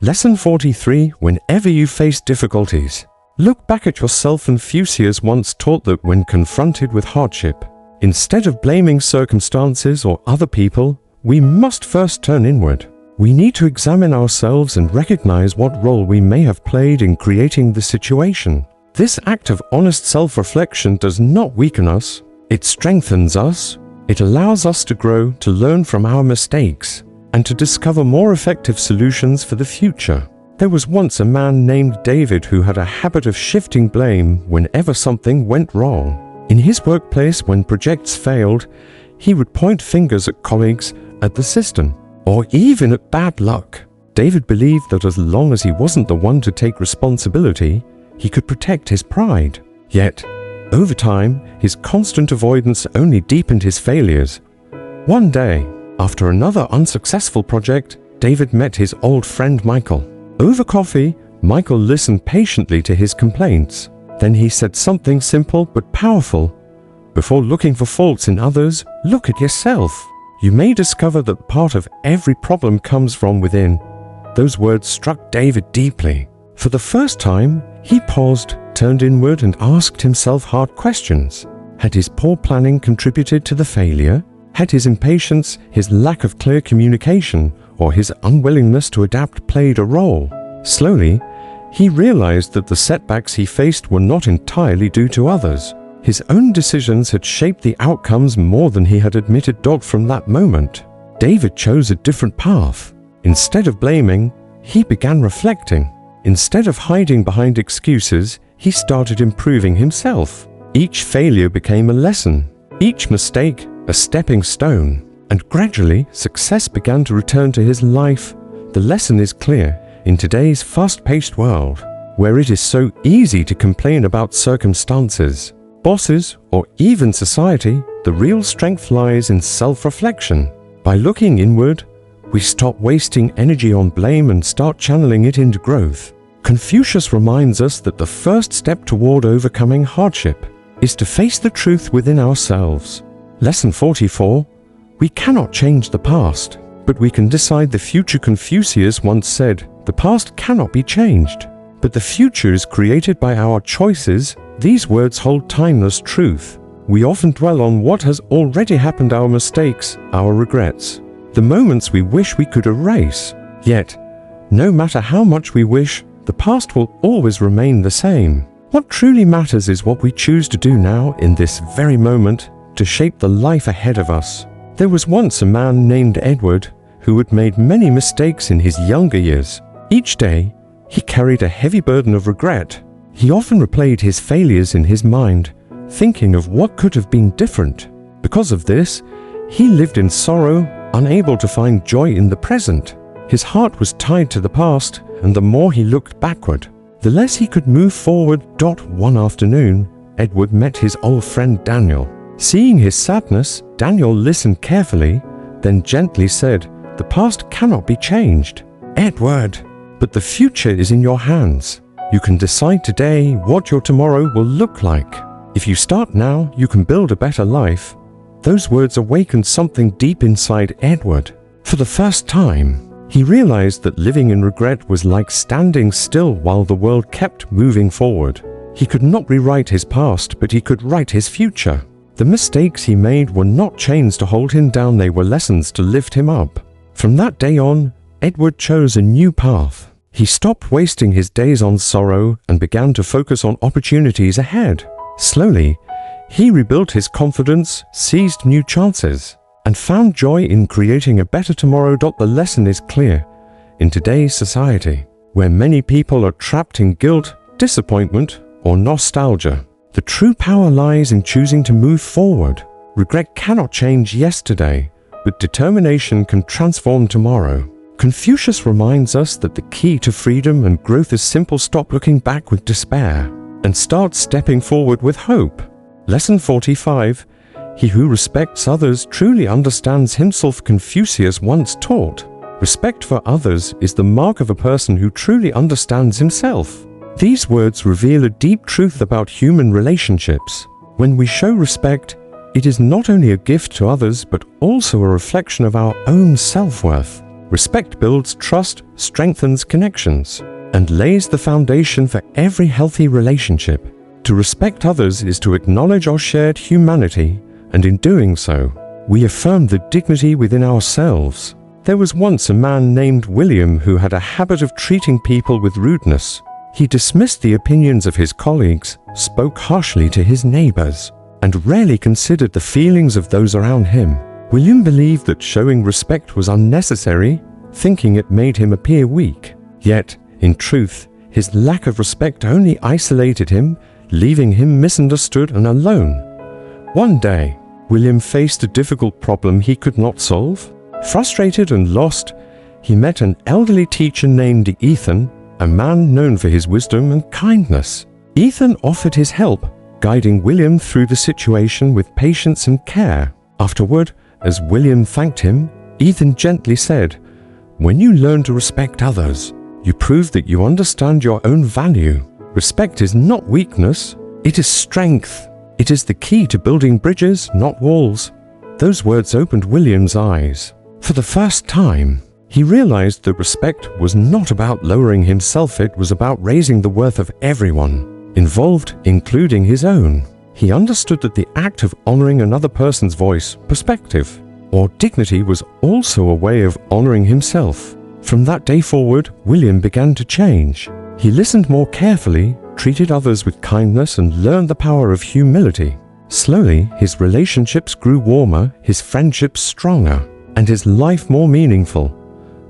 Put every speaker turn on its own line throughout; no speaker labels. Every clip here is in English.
Lesson 43. Whenever you face difficulties, look back at yourself. Confucius once taught that when confronted with hardship, instead of blaming circumstances or other people, we must first turn inward. We need to examine ourselves and recognize what role we may have played in creating the situation. This act of honest self-reflection does not weaken us. It strengthens us. It allows us to grow, to learn from our mistakes, and to discover more effective solutions for the future. There was once a man named David who had a habit of shifting blame whenever something went wrong. In his workplace, when projects failed, he would point fingers at colleagues, at the system, or even at bad luck. David believed that as long as he wasn't the one to take responsibility, he could protect his pride. Yet, over time, his constant avoidance only deepened his failures. One day, after another unsuccessful project, David met his old friend Michael. Over coffee, Michael listened patiently to his complaints. Then he said something simple but powerful. Before looking for faults in others, look at yourself. You may discover that part of every problem comes from within. Those words struck David deeply. For the first time, he paused, turned inward, and asked himself hard questions. Had his poor planning contributed to the failure? Had his impatience, his lack of clear communication, or his unwillingness to adapt played a role? Slowly, he realized that the setbacks he faced were not entirely due to others. His own decisions had shaped the outcomes more than he had admitted. From that moment, David chose a different path. Instead of blaming, he began reflecting. Instead of hiding behind excuses, he started improving himself. Each failure became a lesson, each mistake a stepping stone, and gradually success began to return to his life. The lesson is clear. In today's fast-paced world, where it is so easy to complain about circumstances, bosses, or even society, the real strength lies in self-reflection. By looking inward, we stop wasting energy on blame and start channeling it into growth. Confucius reminds us that the first step toward overcoming hardship is to face the truth within ourselves. Lesson 44. We cannot change the past, but we can decide the future. Confucius once said, "The past cannot be changed, but the future is created by our choices." These words hold timeless truth. We often dwell on what has already happened, our mistakes, our regrets, the moments we wish we could erase. Yet, no matter how much we wish, the past will always remain the same. What truly matters is what we choose to do now, in this very moment, to shape the life ahead of us. There was once a man named Edward who had made many mistakes in his younger years. Each day, he carried a heavy burden of regret. He often replayed his failures in his mind, thinking of what could have been different. Because of this, he lived in sorrow, unable to find joy in the present. His heart was tied to the past, and the more he looked backward, the less he could move forward. One afternoon, Edward met his old friend Daniel. Seeing his sadness, Daniel listened carefully, then gently said, "The past cannot be changed, Edward, but the future is in your hands. You can decide today what your tomorrow will look like. If you start now, you can build a better life." Those words awakened something deep inside Edward. For the first time, he realized that living in regret was like standing still while the world kept moving forward. He could not rewrite his past, but he could write his future. The mistakes he made were not chains to hold him down, they were lessons to lift him up. From that day on, Edward chose a new path. He stopped wasting his days on sorrow and began to focus on opportunities ahead. Slowly, he rebuilt his confidence, seized new chances, and found joy in creating a better tomorrow. The lesson is clear. In today's society, where many people are trapped in guilt, disappointment, or nostalgia, the true power lies in choosing to move forward. Regret cannot change yesterday, but determination can transform tomorrow. Confucius reminds us that the key to freedom and growth is simple: stop looking back with despair and start stepping forward with hope. Lesson 45. He who respects others truly understands himself. Confucius once taught, "Respect for others is the mark of a person who truly understands himself." These words reveal a deep truth about human relationships. When we show respect, it is not only a gift to others, but also a reflection of our own self-worth. Respect builds trust, strengthens connections, and lays the foundation for every healthy relationship. To respect others is to acknowledge our shared humanity, and in doing so, we affirm the dignity within ourselves. There was once a man named William who had a habit of treating people with rudeness. He dismissed the opinions of his colleagues, spoke harshly to his neighbors, and rarely considered the feelings of those around him. William believed that showing respect was unnecessary, thinking it made him appear weak. Yet, in truth, his lack of respect only isolated him, leaving him misunderstood and alone. One day, William faced a difficult problem he could not solve. Frustrated and lost, he met an elderly teacher named Ethan, a man known for his wisdom and kindness. Ethan offered his help, guiding William through the situation with patience and care. Afterward, as William thanked him, Ethan gently said, "When you learn to respect others, you prove that you understand your own value. Respect is not weakness, it is strength. It is the key to building bridges, not walls." Those words opened William's eyes. For the first time, he realized that respect was not about lowering himself, it was about raising the worth of everyone involved, including his own. He understood that the act of honoring another person's voice, perspective, or dignity was also a way of honoring himself. From that day forward, William began to change. He listened more carefully, treated others with kindness, and learned the power of humility. Slowly, his relationships grew warmer, his friendships stronger, and his life more meaningful.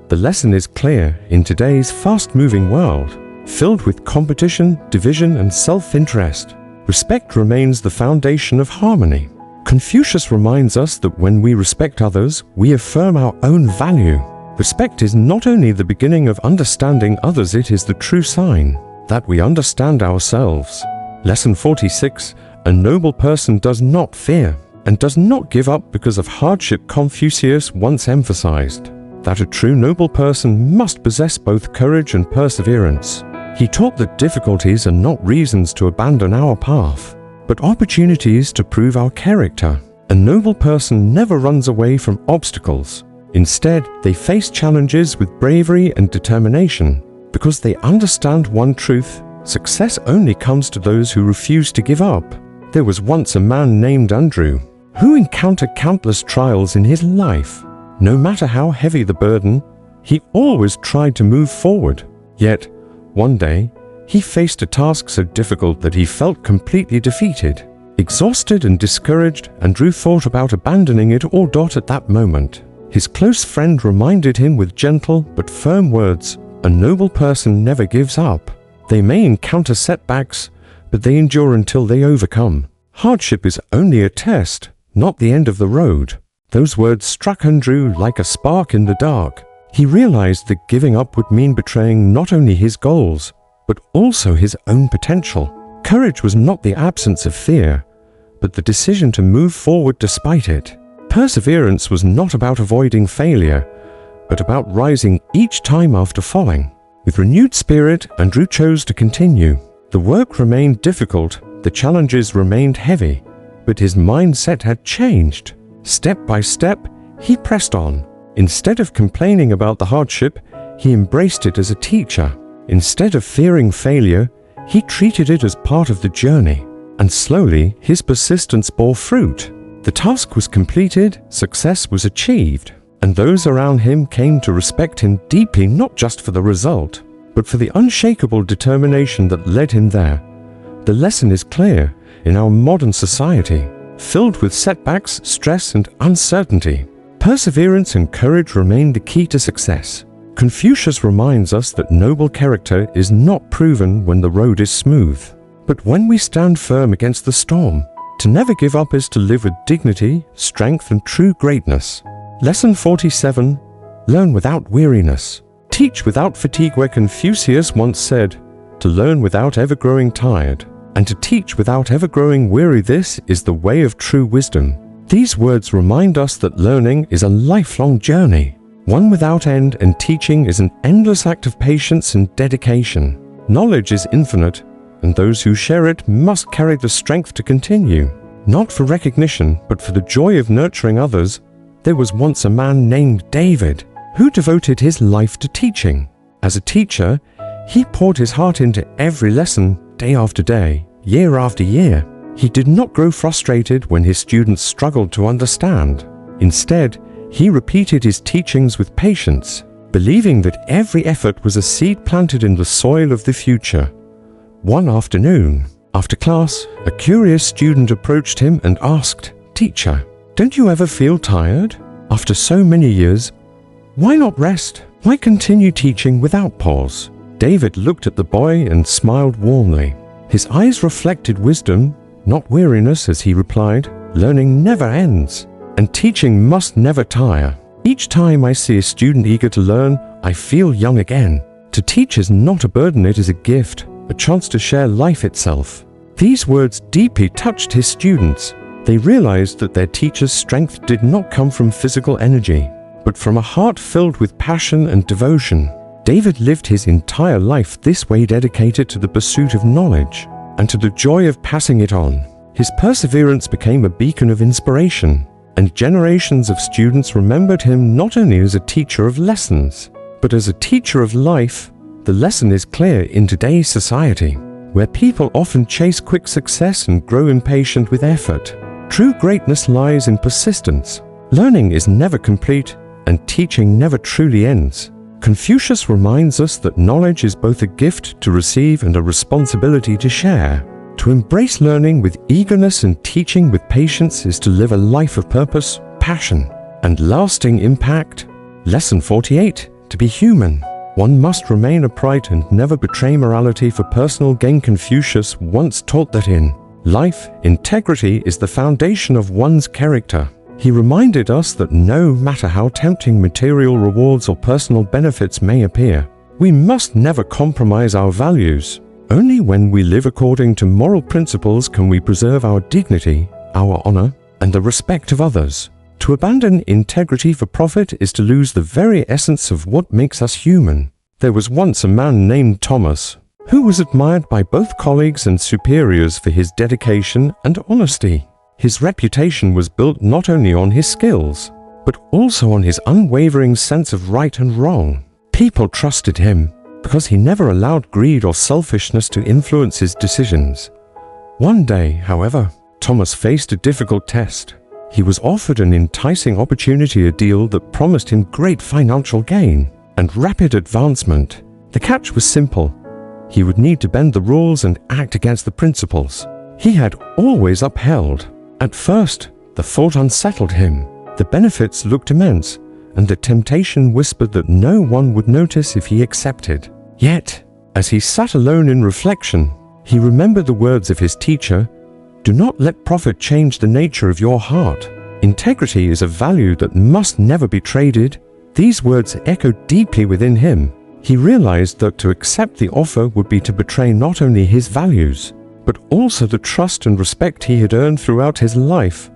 The lesson is clear in today's fast-moving world, filled with competition, division, and self-interest. Respect remains the foundation of harmony. Confucius reminds us that when we respect others, we affirm our own value. Respect is not only the beginning of understanding others, it is the true sign that we understand ourselves. Lesson 46. A noble person does not fear and does not give up because of hardship. Confucius once emphasized that a true noble person must possess both courage and perseverance. He taught that difficulties are not reasons to abandon our path, but opportunities to prove our character. A noble person never runs away from obstacles. Instead, they face challenges with bravery and determination, because they understand one truth: success only comes to those who refuse to give up. There was once a man named Andrew, who encountered countless trials in his life. No matter how heavy the burden, he always tried to move forward. Yet, one day, he faced a task so difficult that he felt completely defeated. Exhausted and discouraged, Andrew thought about abandoning it all. At that moment, his close friend reminded him with gentle but firm words, "A noble person never gives up. They may encounter setbacks, but they endure until they overcome. Hardship is only a test, not the end of the road." Those words struck Andrew like a spark in the dark. He realized that giving up would mean betraying not only his goals, but also his own potential. Courage was not the absence of fear, but the decision to move forward despite it. Perseverance was not about avoiding failure, but about rising each time after falling. With renewed spirit, Andrew chose to continue. The work remained difficult, the challenges remained heavy, but his mindset had changed. Step by step, he pressed on. Instead of complaining about the hardship, he embraced it as a teacher. Instead of fearing failure, he treated it as part of the journey. And slowly, his persistence bore fruit. The task was completed, success was achieved, and those around him came to respect him deeply, not just for the result, but for the unshakable determination that led him there. The lesson is clear in our modern society, filled with setbacks, stress, and uncertainty. Perseverance and courage remain the key to success. Confucius reminds us that noble character is not proven when the road is smooth, but when we stand firm against the storm. To never give up is to live with dignity, strength, and true greatness. Lesson 47. Learn without weariness. Teach without fatigue. Where Confucius once said, "To learn without ever growing tired, and to teach without ever growing weary, this is the way of true wisdom." These words remind us that learning is a lifelong journey, one without end, and teaching is an endless act of patience and dedication. Knowledge is infinite, and those who share it must carry the strength to continue. Not for recognition, but for the joy of nurturing others. There was once a man named David, who devoted his life to teaching. As a teacher, he poured his heart into every lesson day after day, year after year. He did not grow frustrated when his students struggled to understand. Instead, he repeated his teachings with patience, believing that every effort was a seed planted in the soil of the future. One afternoon, after class, a curious student approached him and asked, "Teacher, don't you ever feel tired? After so many years, why not rest? Why continue teaching without pause?" David looked at the boy and smiled warmly. His eyes reflected wisdom, not weariness, as he replied, "Learning never ends, and teaching must never tire. Each time I see a student eager to learn, I feel young again. To teach is not a burden, it is a gift, a chance to share life itself." These words deeply touched his students. They realized that their teacher's strength did not come from physical energy, but from a heart filled with passion and devotion. David lived his entire life this way, dedicated to the pursuit of knowledge and to the joy of passing it on. His perseverance became a beacon of inspiration, and generations of students remembered him not only as a teacher of lessons, but as a teacher of life. The lesson is clear in today's society, where people often chase quick success and grow impatient with effort. True greatness lies in persistence. Learning is never complete, and teaching never truly ends. Confucius reminds us that knowledge is both a gift to receive and a responsibility to share. To embrace learning with eagerness and teaching with patience is to live a life of purpose, passion, and lasting impact. Lesson 48. To be human, one must remain upright and never betray morality for personal gain. Confucius once taught that in life, integrity is the foundation of one's character. He reminded us that no matter how tempting material rewards or personal benefits may appear, we must never compromise our values. Only when we live according to moral principles can we preserve our dignity, our honor, and the respect of others. To abandon integrity for profit is to lose the very essence of what makes us human. There was once a man named Thomas, who was admired by both colleagues and superiors for his dedication and honesty. His reputation was built not only on his skills, but also on his unwavering sense of right and wrong. People trusted him because he never allowed greed or selfishness to influence his decisions. One day, however, Thomas faced a difficult test. He was offered an enticing opportunity, a deal that promised him great financial gain and rapid advancement. The catch was simple. He would need to bend the rules and act against the principles he had always upheld. At first, the thought unsettled him. The benefits looked immense, and the temptation whispered that no one would notice if he accepted. Yet, as he sat alone in reflection, he remembered the words of his teacher, "Do not let profit change the nature of your heart. Integrity is a value that must never be traded." These words echoed deeply within him. He realized that to accept the offer would be to betray not only his values, but also the trust and respect he had earned throughout his life.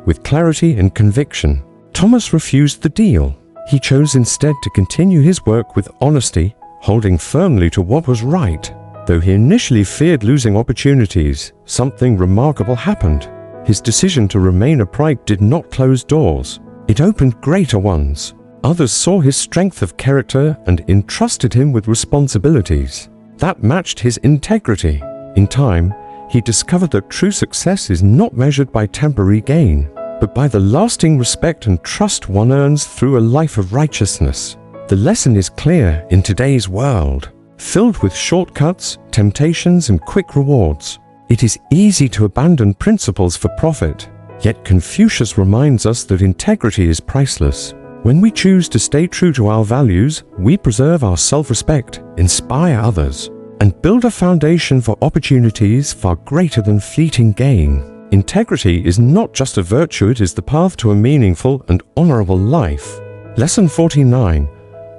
With clarity and conviction, Thomas refused the deal. He chose instead to continue his work with honesty, holding firmly to what was right. Though he initially feared losing opportunities, something remarkable happened. His decision to remain upright did not close doors. It opened greater ones. Others saw his strength of character and entrusted him with responsibilities that matched his integrity. In time, he discovered that true success is not measured by temporary gain, but by the lasting respect and trust one earns through a life of righteousness. The lesson is clear in today's world, filled with shortcuts, temptations, and quick rewards. It is easy to abandon principles for profit, yet Confucius reminds us that integrity is priceless. When we choose to stay true to our values, we preserve our self-respect, inspire others, and build a foundation for opportunities far greater than fleeting gain. Integrity is not just a virtue, it is the path to a meaningful and honorable life. Lesson 49.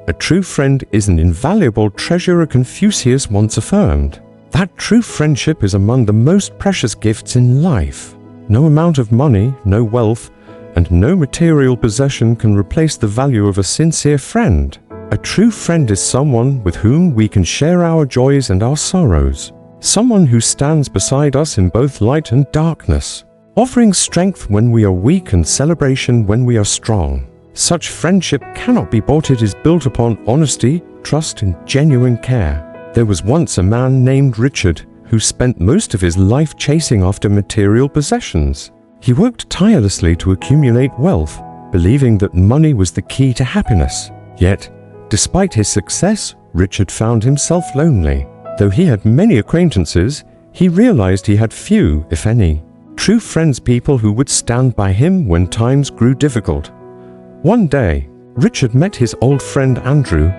A true friend is an invaluable treasure. Confucius once affirmed that true friendship is among the most precious gifts in life. No amount of money, no wealth, and no material possession can replace the value of a sincere friend. A true friend is someone with whom we can share our joys and our sorrows, someone who stands beside us in both light and darkness, offering strength when we are weak and celebration when we are strong. Such friendship cannot be bought. It is built upon honesty, trust, and genuine care. There was once a man named Richard who spent most of his life chasing after material possessions. He worked tirelessly to accumulate wealth, believing that money was the key to happiness. Yet, despite his success, Richard found himself lonely. Though he had many acquaintances, he realized he had few, if any, true friends, people who would stand by him when times grew difficult. One day, Richard met his old friend Andrew,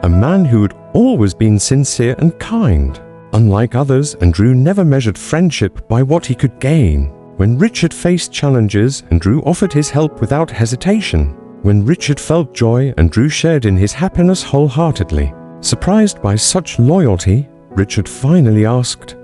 a man who had always been sincere and kind. Unlike others, Andrew never measured friendship by what he could gain. When Richard faced challenges, Andrew offered his help without hesitation. When Richard felt joy, Andrew shared in his happiness wholeheartedly. Surprised by such loyalty, Richard finally asked,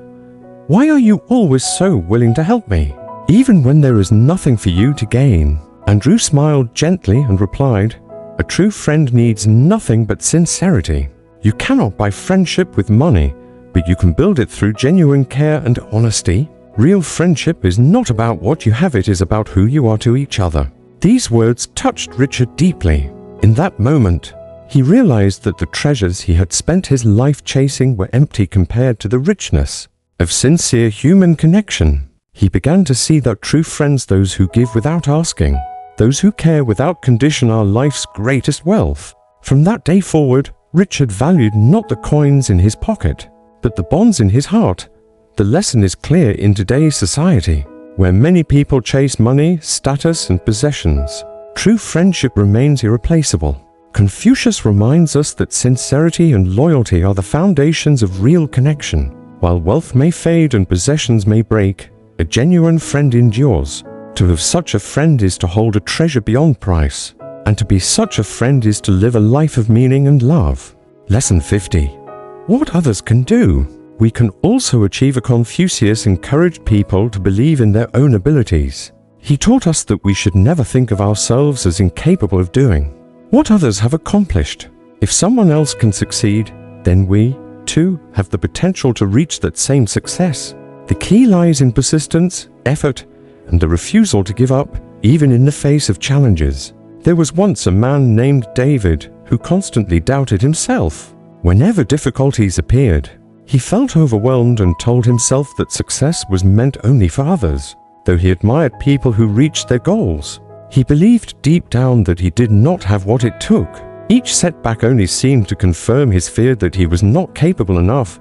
"Why are you always so willing to help me, even when there is nothing for you to gain?" Andrew smiled gently and replied, "A true friend needs nothing but sincerity. You cannot buy friendship with money, but you can build it through genuine care and honesty. Real friendship is not about what you have, it is about who you are to each other." These words touched Richard deeply. In that moment, he realized that the treasures he had spent his life chasing were empty compared to the richness of sincere human connection. He began to see that true friends, those who give without asking, those who care without condition, are life's greatest wealth. From that day forward, Richard valued not the coins in his pocket, but the bonds in his heart. The lesson is clear in today's society, where many people chase money, status, and possessions. True friendship remains irreplaceable. Confucius reminds us that sincerity and loyalty are the foundations of real connection. While wealth may fade and possessions may break, a genuine friend endures. To have such a friend is to hold a treasure beyond price, and to be such a friend is to live a life of meaning and love. Lesson 50. What others can do. We can also achieve. Confucius encouraged people to believe in their own abilities. He taught us that we should never think of ourselves as incapable of doing what others have accomplished. If someone else can succeed, then we, too, have the potential to reach that same success. The key lies in persistence, effort, and the refusal to give up, even in the face of challenges. There was once a man named David who constantly doubted himself. Whenever difficulties appeared, he felt overwhelmed and told himself that success was meant only for others. Though he admired people who reached their goals, he believed deep down that he did not have what it took. Each setback only seemed to confirm his fear that he was not capable enough.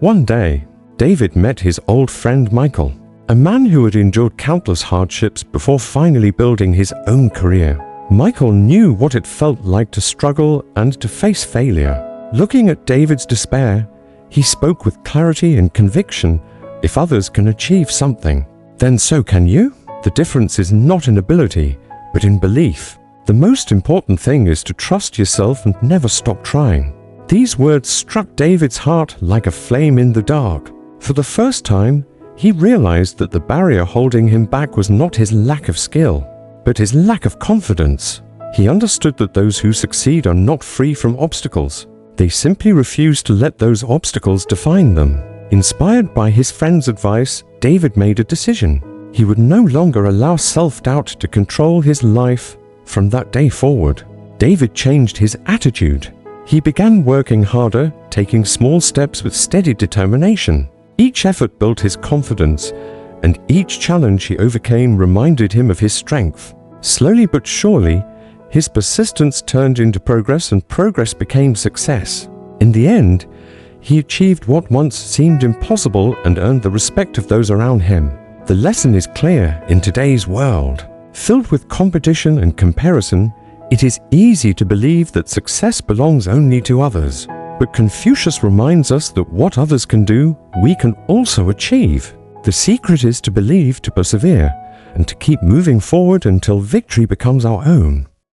One day, David met his old friend Michael, a man who had endured countless hardships before finally building his own career. Michael knew what it felt like to struggle and to face failure. Looking at David's despair, he spoke with clarity and conviction. If others can achieve something, then so can you. The difference is not in ability, but in belief. The most important thing is to trust yourself and never stop trying. These words struck David's heart like a flame in the dark. For the first time, he realized that the barrier holding him back was not his lack of skill, but his lack of confidence. He understood that those who succeed are not free from obstacles. They simply refuse to let those obstacles define them. Inspired by his friend's advice, David made a decision. He would no longer allow self-doubt to control his life. From that day forward, David changed his attitude. He began working harder, taking small steps with steady determination. Each effort built his confidence, and each challenge he overcame reminded him of his strength. Slowly but surely, his persistence turned into progress, and progress became success. In the end, he achieved what once seemed impossible and earned the respect of those around him. The lesson is clear. In today's world, filled with competition and comparison, it is easy to believe that success belongs only to others. But Confucius reminds us that what others can do, we can also achieve. The secret is to believe, to persevere, and to keep moving forward until victory becomes our own.